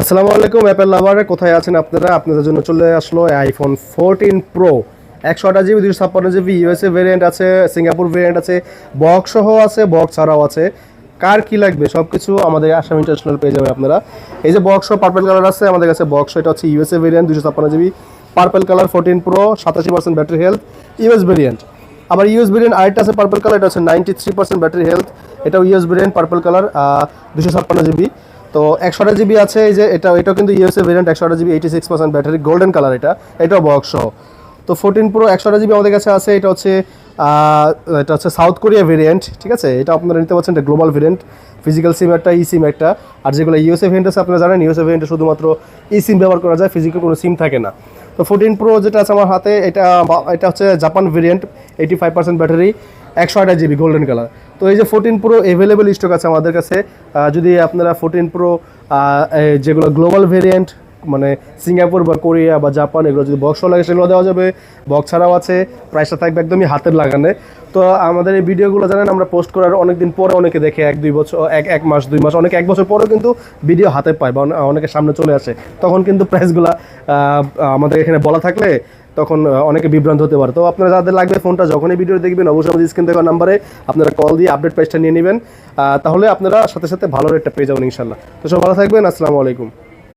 আসসালামু আলাইকুম অ্যাপেল লাভারে কোথায় আছেন আপনারা? আপনাদের জন্য চলে আসলো iPhone 14 pro 128 GB 256 GB USA variant আছে, সিঙ্গাপুর ভেরিয়েন্ট আছে, বক্স সহ আছে, বক্স ছাড়াও আছে। কার কি লাগবে সব কিছু আমাদের আসাম ইন্টারন্যাশনাল পেয়ে যাবে আপনারা। এই যে বক্স পার্পল কালার আছে আমাদের কাছে, বক্স এটা হচ্ছে USA variant 256 GB purple colour 14 pro 87% battery health US variant. আবার ইউএস ভেরিয়েন্ট আরেকটা আছে পার্পল কালার, এটা হচ্ছে 93% ব্যাটারি হেলথ, এটাও US variant purple colour 256 GB. তো 128 জিবি আছে, এই যে এটাও কিন্তু USA variant 128 GB 86% battery golden colour, এটাও বক্স সহ। তো 14 প্রো 128 জিবি আমাদের কাছে আছে, এটা হচ্ছে সাউথ কোরিয়া ভেরিয়েন্ট, ঠিক আছে। এটা আপনারা নিতে পারছেন, এটা গ্লোবাল ভেরিয়েন্ট, ফিজিক্যাল সিম একটা, ই সিম একটা। আর যেগুলো ইউএসএ ভেরিয়েন্ট আছে আপনারা জানেন, ইউএসএ ভেরিয়েন্টে শুধুমাত্র ই সিম ব্যবহার করা যায়, ফিজিক্যাল কোনো সিম থাকে না। তো 14 প্রো যেটা আছে আমার হাতে, এটা হচ্ছে Japan variant, 85% battery, 128 GB golden colour. তো এই যে 14 প্রো অ্যাভেলেবেল স্টক আছে আমাদের কাছে। যদি আপনারা 14 প্রো যেগুলো গ্লোবাল ভেরিয়েন্ট মানে সিঙ্গাপুর বা কোরিয়া বা জাপান, এগুলো যদি বক্স লাগে সেগুলো দেওয়া যাবে, বক্স ছাড়াও আছে, প্রাইসটা থাকবে একদমই হাতের লাগানে। তো আমাদের এই ভিডিওগুলো জানেন আমরা পোস্ট করার অনেক দিন পরে অনেকে দেখে, 1-2 বছর, এক মাস 2 মাস, অনেকে 1 বছর পরেও কিন্তু ভিডিও হাতে পায় বা অনেকের সামনে চলে আসে। তখন কিন্তু প্রাইসগুলো আমাদের এখানে বলা থাকলে তখন অনেকে বিভ্রান্ত হতে পারে। তো আপনারা যাদের লাগবে ফোনটা যখনই ভিডিও দেখবেন অবশ্যই আমাদের স্ক্রিন দেওয়া নাম্বারে আপনারা কল দিয়ে আপডেট প্রাইসটা নিয়ে নেবেন, তাহলে আপনারা সাথে সাথে ভালো রেটটা পেয়ে যাবেন ইনশাল্লাহ। তো সব ভালো থাকবেন, আসসালামু আলাইকুম।